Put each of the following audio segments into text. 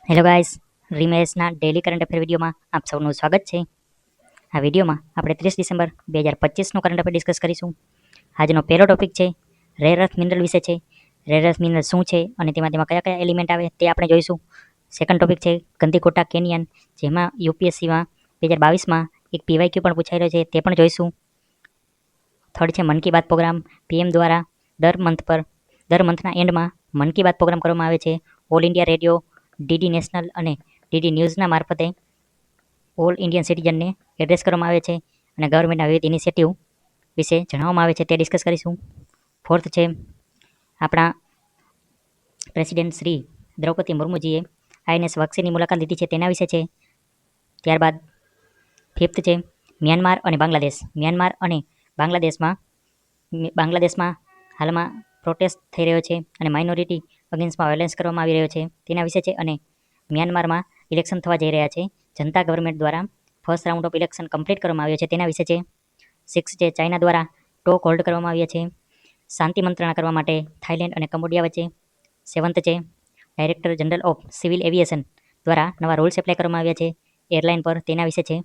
Hello guys, રીમેશના daily current affair વિડીયોમાં આપ સૌનું સ્વાગત છે. આ વિડીયોમાં આપણે 30 ડિસેમ્બર 2025નો કરંટ અફેર ડિસ્કસ કરીશું. આજનો પહેલો ટોપિક છે રેર અર્થ મિનરલ વિશે છે. રેર અર્થ મિનરલ શું છે અને તેમાં કયા કયા એલિમેન્ટ આવે તે આપણે જોઈશું. સેકન્ડ ટોપિક છે ગંદીકોટા કેનિયન, જેમાં યુપીએસસીમાં 2022માં એક પીવાયક્યુ પણ પૂછાઈ રહ્યો છે, તે પણ જોઈશું. થર્ડ છે મન કી બાત પ્રોગ્રામ. પીએમ દ્વારા દર મંથના એન્ડમાં મન કી બાત પ્રોગ્રામ કરવામાં આવે છે. All India radio, DD national અને ડીડી ન્યૂઝના મારફતે ઓલ ઇન્ડિયન સિટીઝનને એડ્રેસ કરવામાં આવે છે અને ગવર્મેન્ટના વિવિધ ઇનિશિયેટિવ વિશે જણાવવામાં આવે છે, તે ડિસ્કસ કરીશું. ફોર્થ છે આપણા પ્રેસિડેન્ટ શ્રી દ્રૌપદી મુર્મુજીએ આઈએનએસ વક્સીની મુલાકાત લીધી છે, તેના વિશે છે. ત્યારબાદ ફિફ્થ છે મ્યાનમાર અને બાંગ્લાદેશ. મ્યાનમાર અને બાંગ્લાદેશમાં હાલમાં પ્રોટેસ્ટ થઈ રહ્યો છે અને માઇનોરિટી અગેન્સ્ટમાં વાયોલન્સ કરવામાં આવી રહ્યો છે, તેના વિશે છે. અને મ્યાનમારમાં ઇલેક્શન થવા જઈ રહ્યા છે. જનતા ગવર્મેન્ટ દ્વારા first round of election complete કરવામાં આવ્યો છે, તેના વિશે છે. 6 છે ચાઇના દ્વારા ટોક હોલ્ડ કરવામાં આવ્યા છે શાંતિ મંત્રણા કરવા માટે થાઇલેન્ડ અને કંબોડિયા વચ્ચે. 7th છે director general of civil aviation દ્વારા નવા રૂલ્સ એપ્લાય કરવામાં આવ્યા છે એરલાઇન પર, તેના વિશે છે.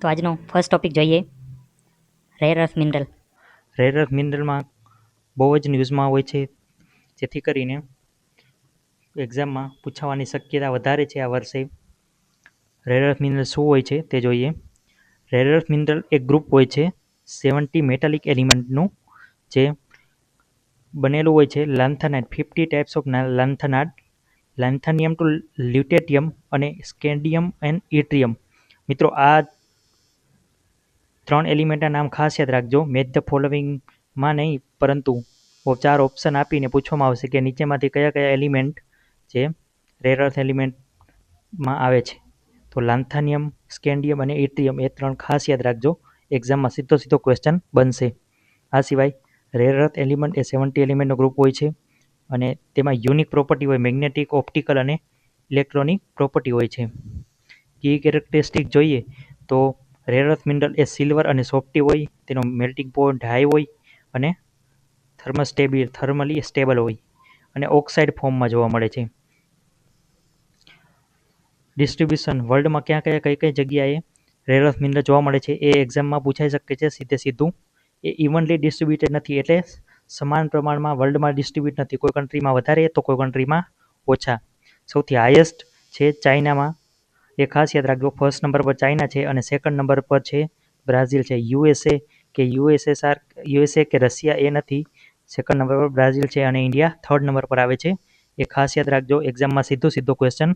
તો આજનો ફર્સ્ટ ટોપિક જોઈએ, rare earth mineral. Rare earth મિનરલમાં બહુ જ ન્યૂઝમાં હોય છે, જેથી કરીને એક્ઝામમાં પૂછાવાની શક્યતા વધારે છે આ વર્ષે. રેર અર્થ મિનરલ શું હોય છે તે જોઈએ. રેર અર્થ મિનરલ એક ગ્રુપ હોય છે 70 મેટાલિક એલિમેન્ટનું, જે બનેલું હોય છે લાન્થાનાઇટ. 50 ટાઈપ્સ ઓફ લાન્થાનાઇટ, લાન્થાનિયમ ટુ લ્યુટેટિયમ અને સ્કેન્ડિયમ એન્ડ ઇટ્રિયમ. મિત્રો, આ 3 એલિમેન્ટના નામ ખાસ યાદ રાખજો. મેચ ધ ફોલોવિંગમાં નહીં, પરંતુ 4 ઓપ્શન આપીને પૂછવામાં આવશે કે નીચેમાંથી કયા કયા એલિમેન્ટ જે રેર અર્થ એલિમેન્ટમાં આવે છે. તો લાન્થાનિયમ, સ્કેન્ડિયમ અને ઇટ્રિયમ, એ 3 ખાસ યાદ રાખજો. એક્ઝામમાં સીધો ક્વેશ્ચન બનશે. આ સિવાય રેર અર્થ એલિમેન્ટ એ 70 એલિમેન્ટનો ગ્રુપ હોય છે અને તેમાં યુનિક પ્રોપર્ટી હોય, મેગ્નેટિક, ઓપ્ટિકલ અને ઇલેક્ટ્રોનિક પ્રોપર્ટી હોય છે. કી કેરેક્ટરિસ્ટિક જોઈએ તો રેર અર્થ મિનરલ એ સિલ્વર અને સોફ્ટી હોય, તેનો મેલ્ટિંગ પોઈન્ટ હાઈ હોય અને થર્મલી સ્ટેબલ હોય અને ઓક્સાઇડ ફોર્મમાં જોવા મળે છે. ડિસ્ટ્રીબ્યુશન વર્લ્ડમાં કઈ કઈ જગ્યાએ રેર અર્થ મિનરલ જોવા મળે છે એ એક્ઝામમાં પૂછાઈ શકે છે સીધું. એ ઇવનલી ડિસ્ટ્રીબ્યુટેડ નથી, એટલે સમાન પ્રમાણમાં વર્લ્ડમાં ડિસ્ટ્રીબ્યુટ નથી. કોઈ કન્ટ્રીમાં વધારે તો કોઈ કન્ટ્રીમાં ઓછા. સૌથી હાઈએસ્ટ છે ચાઇનામાં, એ ખાસ યાદ રાખજો. ફર્સ્ટ નંબર પર ચાઇના છે અને સેકન્ડ નંબર પર છે બ્રાઝિલ છે. યુએસએ કે રશિયા એ નથી. સેકન્ડ નંબર પર બ્રાઝિલ છે અને ઇન્ડિયા થર્ડ નંબર પર આવે છે. એ ખાસ યાદ રાખજો, એક્ઝામમાં સીધો ક્વેશ્ચન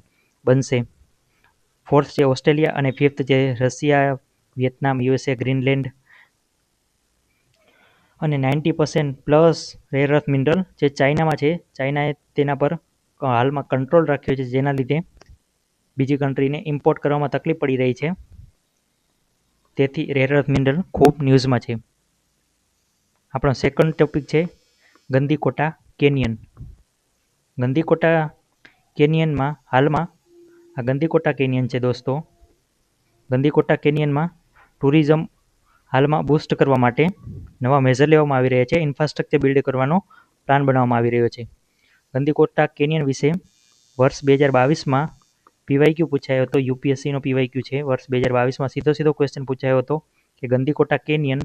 બનશે. ફોર્થ છે ઓસ્ટ્રેલિયા અને ફિફ્થ છે રશિયા, વિયેતનામ, યુએસએ, ગ્રીનલેન્ડ. અને 90% + રેર અર્થ મિનરલ જે ચાઇનામાં છે. ચાઇનાએ તેના પર હાલમાં કંટ્રોલ રાખ્યો છે, જેના લીધે બીજી કન્ટ્રીને ઇમ્પોર્ટ કરવામાં તકલીફ પડી રહી છે. તેથી રેર અર્થ મિનરલ ખૂબ ન્યૂઝમાં છે. આપણો સેકન્ડ ટોપિક છે ગંદીકોટા કેનિયન. ગંદીકોટા કેનિયનમાં હાલમાં આ ગંદીકોટા કેનિયન છે દોસ્તો. ગંદીકોટા કેનિયનમાં ટુરિઝમ હાલમાં બૂસ્ટ કરવા માટે નવા મેઝર લેવામાં આવી રહ્યા છે. ઇન્ફ્રાસ્ટ્રક્ચર બિલ્ડ કરવાનો પ્લાન બનાવવામાં આવી રહ્યો છે. ગંદીકોટા કેનિયન વિશે વર્ષ 2022માં પીવાયક્યુ પૂછાયો હતો. યુપીએસસીનો પીવાયક્યુ છે. વર્ષ 2022માં સીધો ક્વેશ્ચન પૂછાયો હતો કે ગંદીકોટા કેનિયન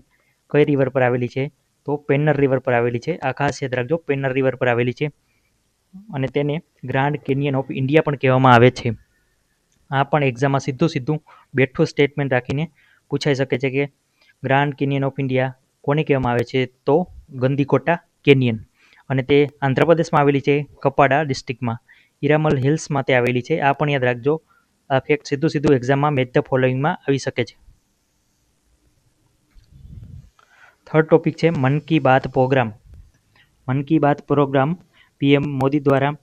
કઈ રિવર પર આવેલી છે? તો પેન્નર રિવર પર આવેલી છે. આ ખાસ યાદ રાખજો, પેન્નર રિવર પર આવેલી છે અને તેને ગ્રાન્ડ કેનિયન ઓફ ઇન્ડિયા પણ કહેવામાં આવે છે. આ પણ એક્ઝામમાં સીધું બેઠું સ્ટેટમેન્ટ રાખીને પૂછાઈ શકે છે કે ગ્રાન્ડ કેનિયન ઓફ ઇન્ડિયા કોને કહેવામાં આવે છે? તો ગંદીકોટા કેનિયન. અને તે આંધ્રપ્રદેશમાં આવેલી છે, કપાડા ડિસ્ટ્રિક્ટમાં, ઇરામલ હિલ્સમાં તે આવેલી છે. આ પણ યાદ રાખજો. આ ફેક્ટ સીધું એક્ઝામમાં મેચ ધ ફોલોઈંગમાં આવી શકે છે. થર્ડ ટોપિક છે Mann Ki Baat programme. Mann Ki Baat programme PM Modi દ્વારા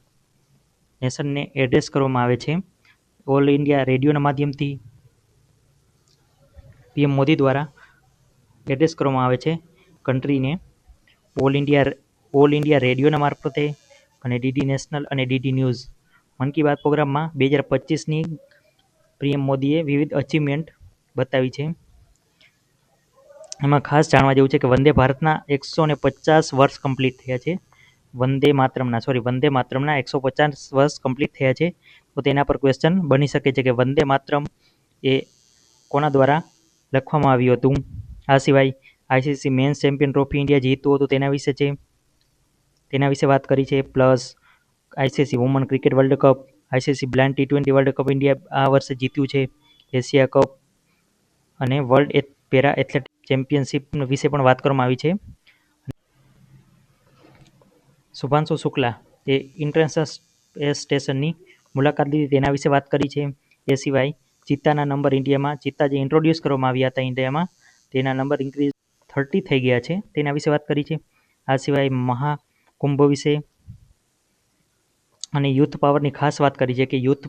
નેશનને એડ્રેસ કરવામાં આવે છે. ઓલ ઇન્ડિયા રેડિયોના માધ્યમથી પીએમ મોદી દ્વારા એડ્રેસ કરવામાં આવે છે કન્ટ્રીને. ઓલ ઇન્ડિયા રેડિયોના મારફતે અને ડીડી નેશનલ અને ડીડી ન્યૂઝ. મન કી બાત પ્રોગ્રામમાં 2025ની પીએમ મોદીએ વિવિધ અચીવમેન્ટ બતાવી છે. એમાં ખાસ જાણવા જેવું છે કે વંદે ભારતના 150 વર્ષ કમ્પ્લીટ થયા છે. વંદે માતરમના 150 વર્ષ કમ્પ્લીટ થયા છે. તો તેના પર ક્વેશ્ચન બની શકે છે કે વંદે માતરમ એ કોના દ્વારા લખવામાં આવ્યું હતું. આ સિવાય ICC men's champion trophy India જીત્યું હતું તેના વિશે વાત કરી છે. Plus ICC women cricket world cup, ICC blind T20 world cup India આ વર્ષે જીત્યું છે. એશિયા કપ અને વર્લ્ડ પેરા એથ્લેટિક ચેમ્પિયનશિપ વિશે પણ વાત કરવામાં આવી છે. શુભાંશુ શુક્લા એ ઇન્ટરનેશનલ સ્પેસ સ્ટેશનની મુલાકાત લીધી તેના વિશે વાત કરી છે. એ સિવાય ચિત્તાના નંબર ઇન્ડિયામાં ચિત્તા જે ઇન્ટ્રોડ્યુસ કરવામાં આવ્યા હતા ઇન્ડિયામાં તેના નંબર ઇન્ક્રીઝ 30 થઈ ગયા છે તેના વિશે વાત કરી છે. આ સિવાય મહાકુંભ વિશે અને યુથ પાવરની ખાસ વાત કરી છે કે યુથ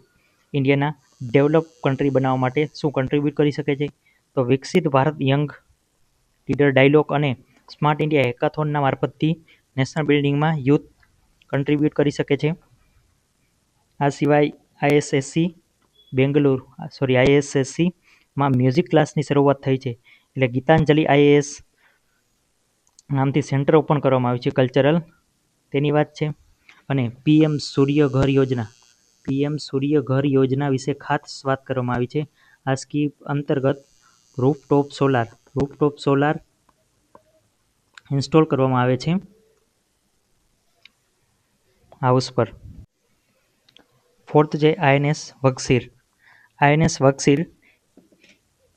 ઇન્ડિયાના ડેવલપ કન્ટ્રી બનાવવા માટે શું કન્ટ્રીબ્યુટ કરી શકે છે. તો વિકસિત ભારત યંગ લીડર ડાયલોગ અને સ્માર્ટ ઇન્ડિયા હેકાથોનના મારફતથી નેશનલ બિલ્ડિંગમાં યુથ કન્ટ્રીબ્યુટ કરી શકે છે. આ સિવાય આઈએસએસસીમાં મ્યુઝિક ક્લાસની શરૂઆત થઈ છે. એટલે ગીતાંજલિ આઈએએસ નામથી સેન્ટર ઓપન કરવામાં આવ્યું છે કલ્ચરલ તેની વાત છે. અને પીએમ સૂર્ય ઘર યોજના વિશે ખાસ વાત કરવામાં આવી છે. આ સ્કીમ અંતર્ગત રૂફટોપ સોલાર ઇન્સ્ટોલ કરવામાં આવે છે હાઉસ પર. ફોર્થ છે આઈએનએસ વગસીર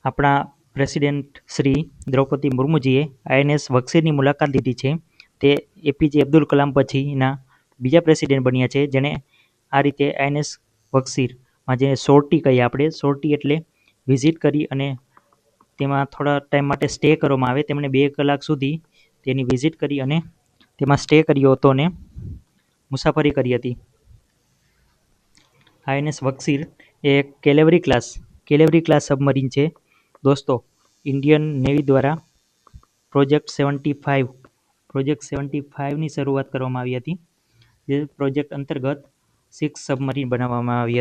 આપણા પ્રેસિડેન્ટ શ્રી દ્રૌપદી મુર્મુજીએ આઈએનએસ વગસીરની મુલાકાત લીધી છે. તે એપીજે અબ્દુલ કલામ પછીના બીજા પ્રેસિડેન્ટ બન્યા છે જેણે આ રીતે આઈએનએસ વગસીરમાં જે સોર્ટી કહીએ આપણે, સોર્ટી એટલે વિઝિટ કરી અને તેમાં થોડા ટાઈમ માટે સ્ટે કરવામાં આવે. તેમણે 2 કલાક સુધી તેની વિઝિટ કરી અને તેમાં સ્ટે કર્યો હતો અને મુસાફરી કરી હતી. આઈએનએસ વગસીર એ કેલેવરી ક્લાસ સબમરીન છે. દોસ્તો, ઇન્ડિયન નેવી દ્વારા પ્રોજેક્ટ 75ની શરૂઆત કરવામાં આવી હતી. જે પ્રોજેક્ટ અંતર્ગત 6 સબમરીન બનાવવામાં આવી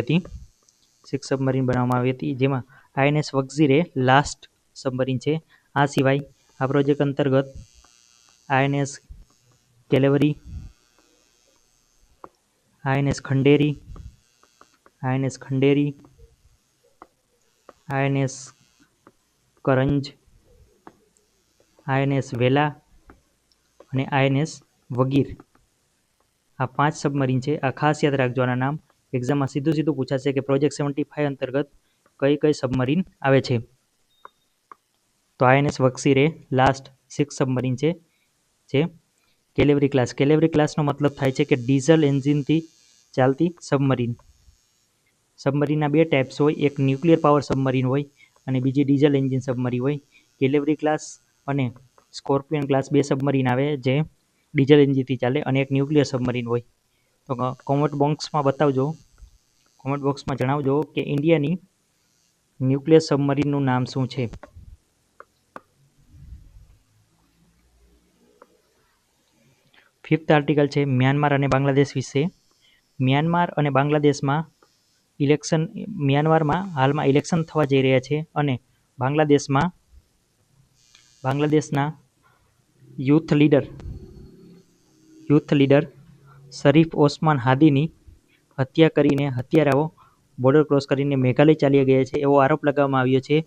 હતી જેમાં આઈએનએસ વગસીર એ લાસ્ટ સબમરીન છે. આ સિવાય આ પ્રોજેક્ટ અંતર્ગત INS Kalvari, INS Khanderi, INS Karanj, INS Vela અને આઈએનએસ વગીર આ 5 સબમરીન છે. આ ખાસ યાદ રાખજો આના નામ. એક્ઝામમાં સીધું પૂછાશે કે પ્રોજેક્ટ 75 અંતર્ગત કઈ સબમરીન આવે છે. તો આઈએનએસ વગસીર એ લાસ્ટ 6 સબમરીન છે. કેલેવરી ક્લાસનો મતલબ થાય છે કે ડીઝલ એન્જિનથી ચાલતી સબમરીન. સબમરીનના 2 ટાઈપ્સ હોય, એક ન્યુક્લિયર પાવર સબમરીન હોય અને બીજી ડીઝલ એન્જિન સબમરીન હોય. કેલેવરી ક્લાસ અને સ્કોર્પિયન ક્લાસ 2 સબમરીન આવે જે ડીઝલ એન્જિનથી ચાલે અને એક ન્યુક્લિયર સબમરીન હોય. તો કોમેન્ટ બોક્સમાં જણાવજો કે ઇન્ડિયાની ન્યુક્લિયર સબમરીનનું નામ શું છે. ફિફ્થ આર્ટિકલ છે મ્યાનમાર અને બાંગ્લાદેશ વિશે. મ્યાનમારમાં હાલમાં ઇલેક્શન થવા જઈ રહ્યા છે અને બાંગ્લાદેશના યુથ લીડર શરીફ ઓસમાન હાદીની હત્યા કરીને હત્યારાઓ બોર્ડર ક્રોસ કરીને મેઘાલય ચાલી ગયા છે એવો આરોપ લગાવવામાં આવ્યો છે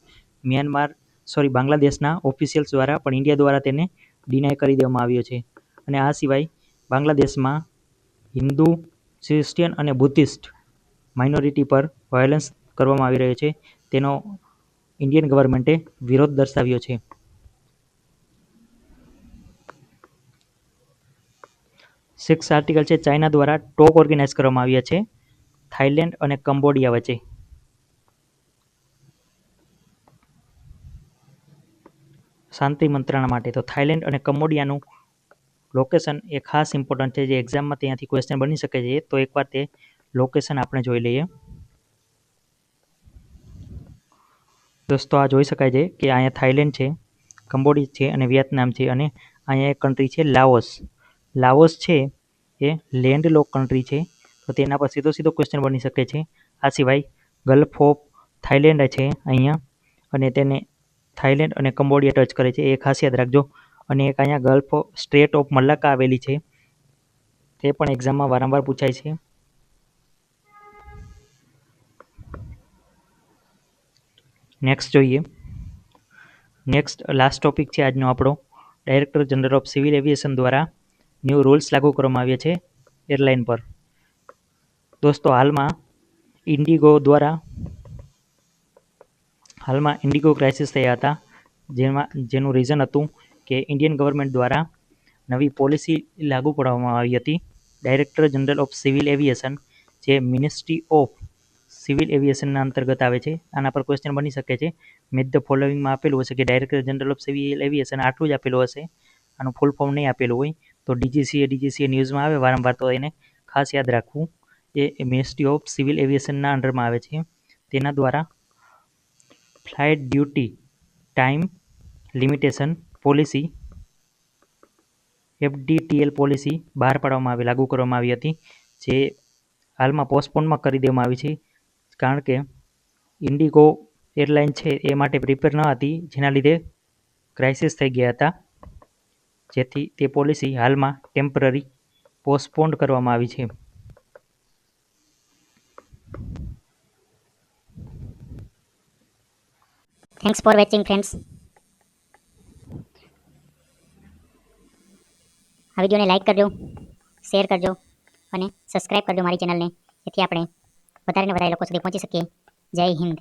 બાંગ્લાદેશના ઓફિશિયલ્સ દ્વારા, પણ ઇન્ડિયા દ્વારા તેને ડિનાય કરી દેવામાં આવ્યો છે. અને આ સિવાય બાંગ્લાદેશમાં હિન્દુ, ક્રિશ્ચિયન અને બુદ્ધિસ્ટ માઇનોરિટી પર વાયોલન્સ કરવામાં આવી રહ્યો છે તેનો ઇન્ડિયન ગવર્મેન્ટે વિરોધ દર્શાવ્યો છે. 6th આર્ટિકલ છે ચાઇના દ્વારા ટોક ઓર્ગેનાઇઝ કરવામાં આવ્યા છે થાઇલેન્ડ અને કંબોડિયા વચ્ચે. શાંતિ મંત્રણા માટે. તો થાઇલેન્ડ અને કંબોડિયાનું લોકેશન એ ખાસ ઇમ્પોર્ટન્ટ છે જે એક્ઝામમાં ત્યાંથી ક્વેશ્ચન બની શકે છે. તો એકવાર તે લોકેશન આપણે જોઈ લઈએ. દોસ્તો, આ જોઈ શકાય છે કે અહીંયા થાઇલેન્ડ છે, કંબોડિયા છે અને વિયેતનામ છે અને અહીંયા એક કન્ટ્રી છે લાઓસ છે એ લેન્ડ લોક કન્ટ્રી છે. તો તેના પર સીધો ક્વેશ્ચન બની શકે છે. આ સિવાય ગલ્ફ ઓફ થાઇલેન્ડ છે અહીંયા અને તેને થાઈલેન્ડ અને કંબોડિયા ટચ કરે છે, એ ખાસ યાદ રાખજો. અને એક અહીંયા ગલ્ફ સ્ટ્રેટ ઓફ મલાક્કા આવેલી છે, તે પણ એક્ઝામમાં વારંવાર પૂછાય છે. નેક્સ્ટ જોઈએ. નેક્સ્ટ લાસ્ટ ટોપિક છે આજનો આપણો. Director general of civil aviation દ્વારા ન્યૂ રૂલ્સ લાગુ કરવામાં આવ્યા છે એરલાઇન પર. દોસ્તો, હાલમાં ઇન્ડિગો ક્રાઇસિસ થયા હતા, જેનું રીઝન હતું કે ઇન્ડિયન ગવર્મેન્ટ દ્વારા નવી પોલિસી લાગુ પાડવામાં આવી હતી. Director general of civil aviation, જે મિનિસ્ટ્રી ઓફ સિવિલ એવિએશનના અંતર્ગત આવે છે. આના પર ક્વેશ્ચન બની શકે છે. મેચ ધ ફોલોઈંગમાં આપેલું હશે કે director general of civil aviation, આટલું જ આપેલું હશે, આનું ફૂલ ફોર્મ નહીં આપેલું હોય. તો ડીજીસીએ ન્યૂઝમાં આવે વારંવાર, તો એને ખાસ યાદ રાખવું. એ મિનિસ્ટ્રી ઓફ સિવિલ એવિએશનના અંડરમાં આવે છે. તેના દ્વારા flight duty time limitation policy, FDTL policy બહાર પાડવામાં લાગુ કરવામાં આવી હતી, જે હાલમાં પોસ્ટપોનમાં કરી દેવામાં આવી છે, કારણ કે ઇન્ડિગો એરલાઇન છે એ માટે પ્રિપેર ન હતી, જેના લીધે ક્રાઇસિસ થઈ ગયા હતા, જેથી તે પોલિસી હાલમાં ટેમ્પરરી પોસ્ટપોન્ડ કરવામાં આવી છે. Thanks for watching friends. આ વિડીયોને લાઇક કરજો, શેર કરજો અને સબસ્ક્રાઇબ કરજો મારી ચેનલને, જેથી આપણે વધારે ને વધારે લોકો સુધી પહોંચી શકીએ. જય હિન્દ.